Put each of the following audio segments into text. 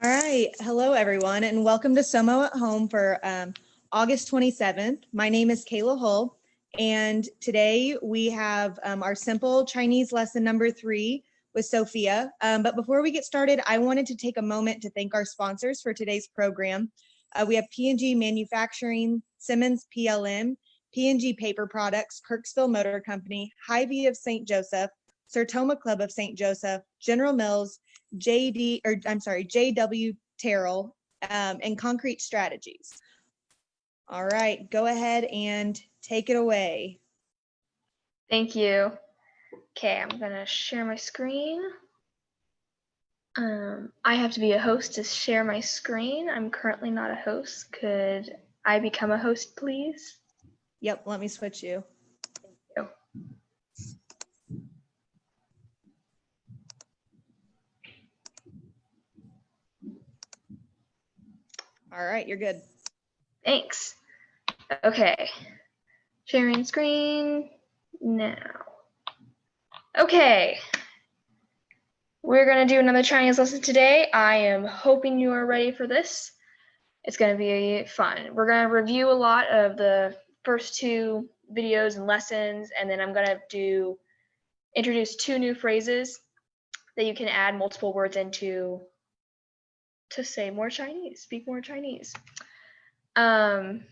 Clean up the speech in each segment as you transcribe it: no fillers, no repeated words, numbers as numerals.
All right. Hello, everyone, and welcome to Somo at Home for August 27th. My name is Kayla Hull, and today we have our simple Chinese lesson number 3 with Sophia. But before we get started, I wanted to take a moment to thank our sponsors for today's program. We have P&G Manufacturing, Simmons PLM, P&G Paper Products, Kirksville Motor Company, Hy-Vee of St. Joseph, Sertoma Club of St. Joseph, General Mills, JW Terrell, and Concrete Strategies. All right, go ahead and take it away. Thank you. Okay, I'm gonna share my screen. I have to be a host to share my screen. I'm currently not a host. Could I become a host, please? Yep, let me switch you. Thank you. All right, you're good. Thanks. Okay, sharing screen now. Okay, we're gonna do another Chinese lesson today. I am hoping you are ready for this. It's gonna be fun. We're gonna review a lot of the first 2 videos and lessons, and then I'm gonna introduce 2 new phrases that you can add multiple words into to say more Chinese, speak more Chinese. So I'm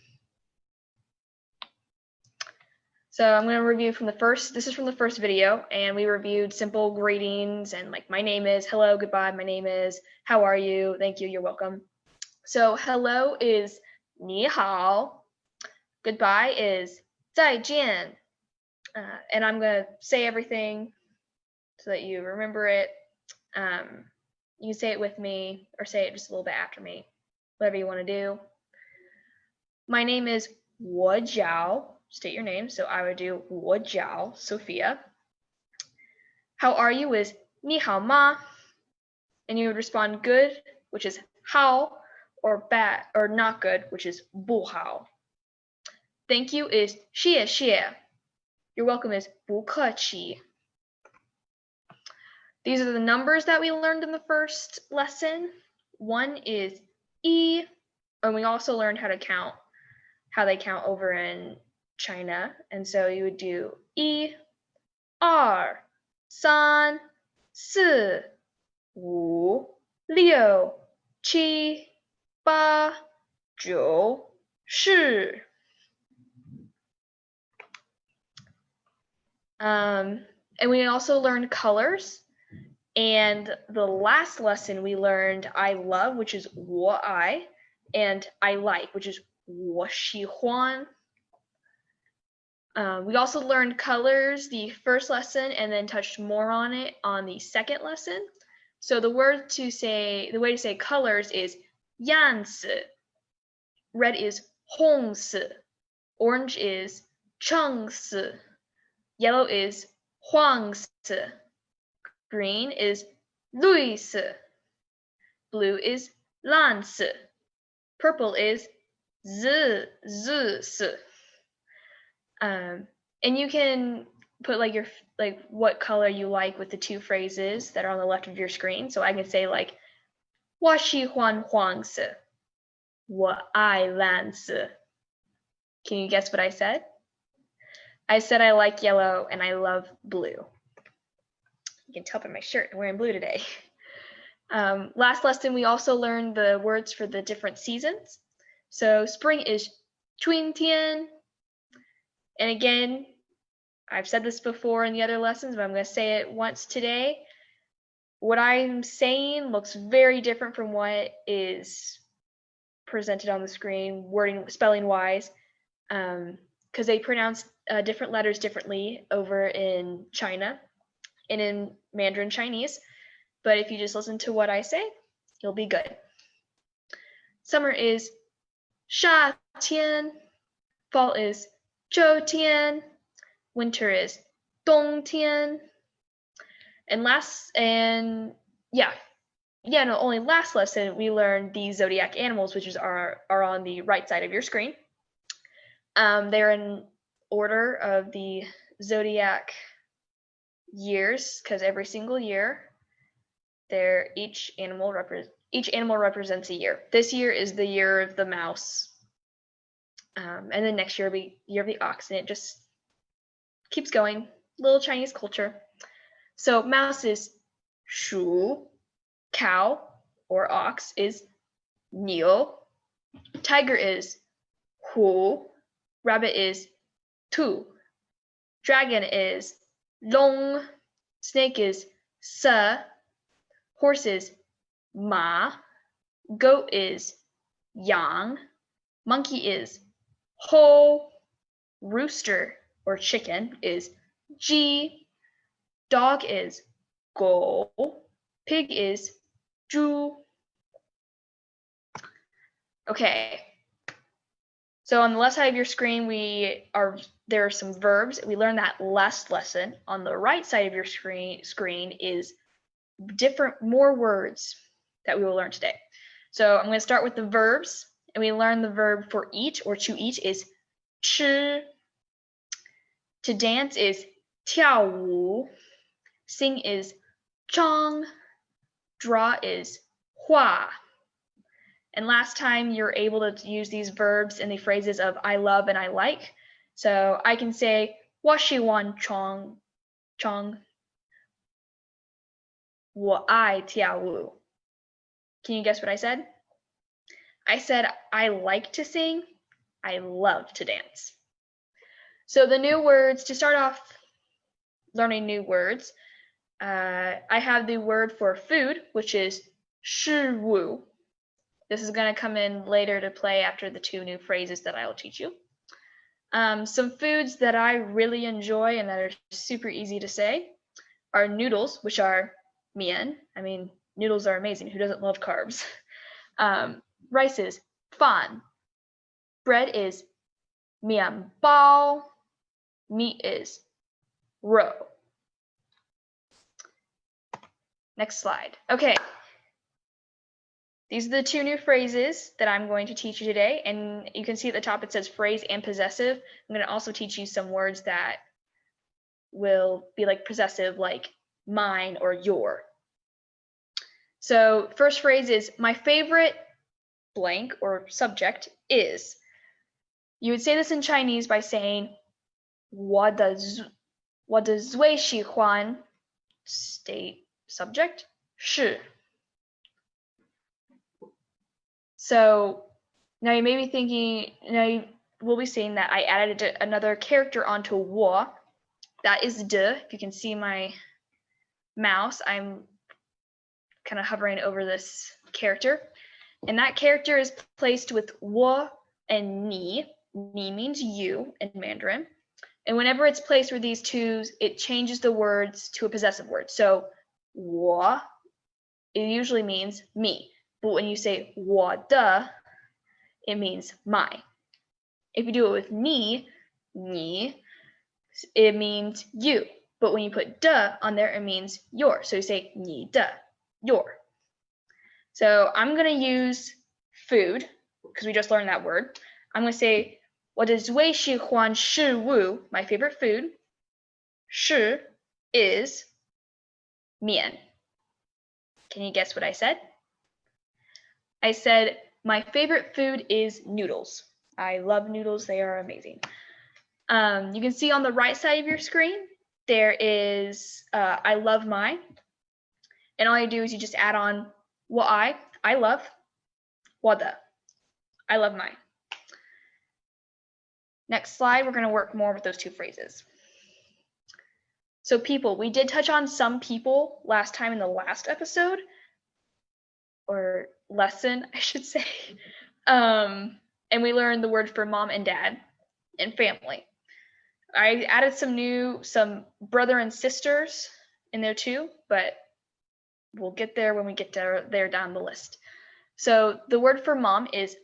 going to review from this is from the first video, and we reviewed simple greetings and like my name is, hello, goodbye, my name is, how are you, thank you, you're welcome. So hello is 你好, goodbye is 再见, and I'm going to say everything so that you remember it. You can say it with me or say it just a little bit after me, whatever you want to do. My name is 我叫, state your name, so I would do 我叫 Sophia. How are you is 你好吗, and you would respond good, which is 好, or bad or not good, which is 不好. Thank you is 谢谢. You're welcome is 不客气. These are the numbers that we learned in the first lesson. One is 一, and we also learned how they count over in China. And so you would do 一, 二, 三, 四, 五, 六, 七, 八, 九, 十. And we also learned colors. And the last lesson we learned I love, which is 我爱, and I like, which is 我喜欢. We also learned colors the first lesson and then touched more on it on the second lesson. So the way to say colors is 样子. Red is 红色. Orange is 橙色. Yellow is 黄色. Green is 绿色. Blue is 蓝色. Purple is 紫色. And you can put what color you like with the 2 phrases that are on the left of your screen. So I can say like 我喜欢黄色, 我爱蓝色. Can you guess what I said? I said I like yellow and I love blue. You can tell by my shirt, I'm wearing blue today. Last lesson, we also learned the words for the different seasons. So spring is 春天. And again, I've said this before in the other lessons, but I'm going to say it once today. What I'm saying looks very different from what is presented on the screen, spelling-wise, because they pronounce different letters differently over in China and in Mandarin Chinese, but if you just listen to what I say, you'll be good. Summer is 夏天, fall is 秋天, winter is 冬天, only last lesson we learned the zodiac animals, which are on the right side of your screen. They're in order of the zodiac years, because every single year each animal each animal represents a year. This year is the year of the mouse. And then next year will be year of the ox, and it just keeps going. Little Chinese culture. So mouse is 鼠, cow or ox is 牛, tiger is 虎, rabbit is 兔, dragon is 龙, snake is 蛇, horse is 马, goat is 羊, monkey is 猴, rooster or chicken is 鸡, dog is 狗, pig is 猪. Okay. So on the left side of your screen, there are some verbs. We learned that last lesson. On the right side of your screen is more words that we will learn today. So I'm going to start with the verbs, and we learn the verb for eat or to eat is 吃. To dance is 跳舞. Sing is 唱. Draw is 画. And last time you're able to use these verbs in the phrases of I love and I like. So I can say 我喜欢唱唱我爱跳舞. Can you guess what I said? I said I like to sing, I love to dance. So the new words, to start off learning new words, I have the word for food, which is 食物. This is going to come in later to play after the two new phrases that I will teach you. Some foods that I really enjoy and that are super easy to say are noodles, which are 面. I mean, noodles are amazing. Who doesn't love carbs? Rice is 饭. Bread is 面包. Meat is 肉. Next slide. Okay. These are the two new phrases that I'm going to teach you today, and you can see at the top it says phrase and possessive. I'm going to also teach you some words that will be like possessive, like mine or your. So first phrase is my favorite blank or subject is. You would say this in Chinese by saying 我的最喜欢 state subject 是. So now you may be thinking, you will be seeing that I added another character onto 我. That is de. If you can see my mouse, I'm kind of hovering over this character. And that character is placed with 我 and 你. 你 means you in Mandarin. And whenever it's placed with these two, it changes the words to a possessive word. So 我, it usually means me. But when you say 我的, it means my. If you do it with 你, it means you. But when you put de on there, it means your. So you say 你的, your. So I'm going to use food, because we just learned that word. I'm going to say 我的最喜欢食物, my favorite food. 是 is 面. Can you guess what I said? I said my favorite food is noodles. I love noodles. They are amazing. You can see on the right side of your screen, there is I love my. And all you do is you just add on 我爱, I love, 我的, I love my. Next slide, we're going to work more with those two phrases. So people, we did touch on some people last time in the last episode, or lesson, I should say. And we learned the word for mom and dad and family. I added some brother and sisters in there too, but we'll get there when we get there down the list. So the word for mom is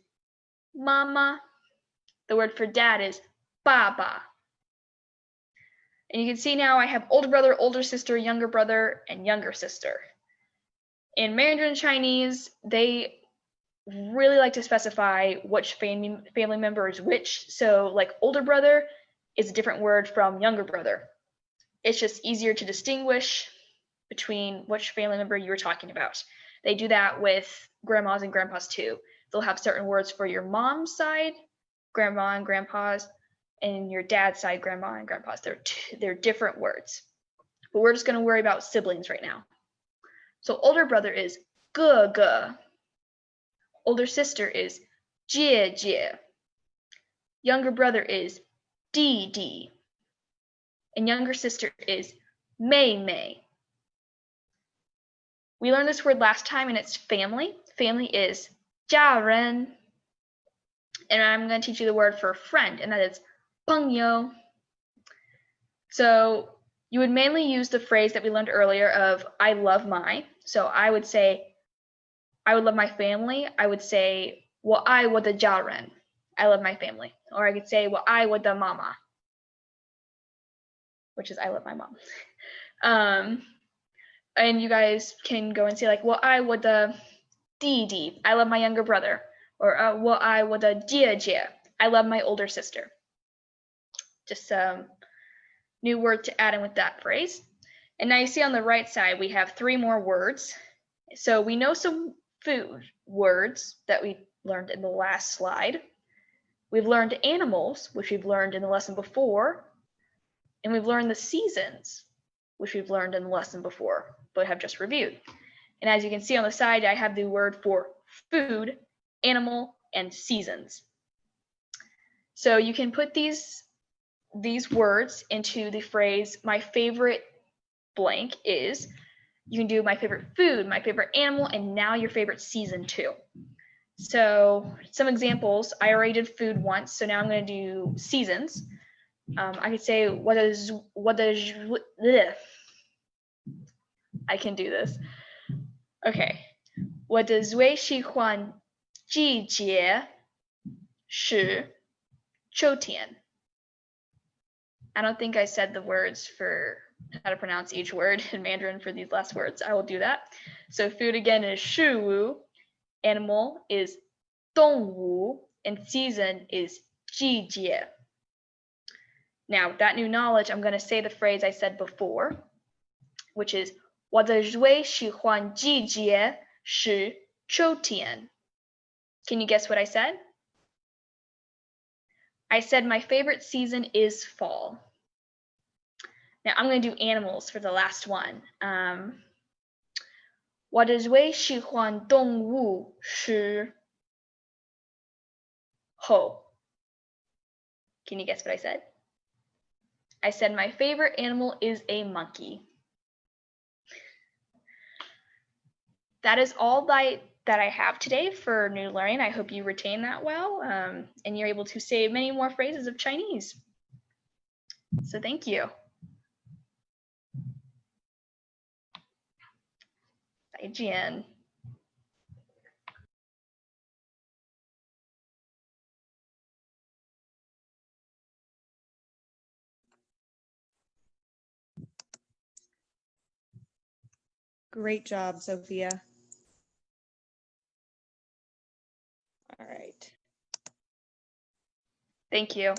mama. The word for dad is baba. And you can see now I have older brother, older sister, younger brother, and younger sister. In Mandarin Chinese, they really like to specify which family member is which. So like older brother is a different word from younger brother. It's just easier to distinguish between which family member you're talking about. They do that with grandmas and grandpas too. They'll have certain words for your mom's side, grandma and grandpa's, and your dad's side, grandma and grandpa's. They're different words. But we're just going to worry about siblings right now. So older brother is 哥哥. Older sister is 姐姐. Younger brother is 弟弟. And younger sister is 妹妹. We learned this word last time, and it's family. Family is 家人. And I'm going to teach you the word for friend, and that is 朋友. So you would mainly use the phrase that we learned earlier of I love my. So I would say I would love my family. I would say 我爱我的家人. I love my family. Or I could say 我爱我的妈妈, which is I love my mom. And you guys can go and say like 我爱我的弟弟. I love my younger brother. Or 我爱我的姐姐. I love my older sister. Just new word to add in with that phrase. And now you see on the right side we have 3 more words. So we know some food words that we learned in the last slide. We've learned animals, which we've learned in the lesson before. And we've learned the seasons, which we've learned in the lesson before, but have just reviewed. And as you can see on the side, I have the word for food, animal, and seasons. So you can put these words into the phrase, my favorite blank is. You can do my favorite food, my favorite animal, and now your favorite season too. So some examples, I already did food once, so now I'm going to do seasons. I could say, I can do this. Okay. 我的最喜欢季节是秋天. I don't think I said the words for how to pronounce each word in Mandarin for these last words. I will do that. So food again is 食物, animal is 动物, and season is 季节. Now, with that new knowledge, I'm going to say the phrase I said before, which is 我的最喜欢季节是秋天. Can you guess what I said? I said my favorite season is fall. Now I'm going to do animals for the last one. 我的最喜欢动物是猴. Can you guess what I said? I said my favorite animal is a monkey. That is all that I have today for new learning. I hope you retain that well, and you're able to say many more phrases of Chinese. So thank you. 再见. Great job, Sophia. All right. Thank you.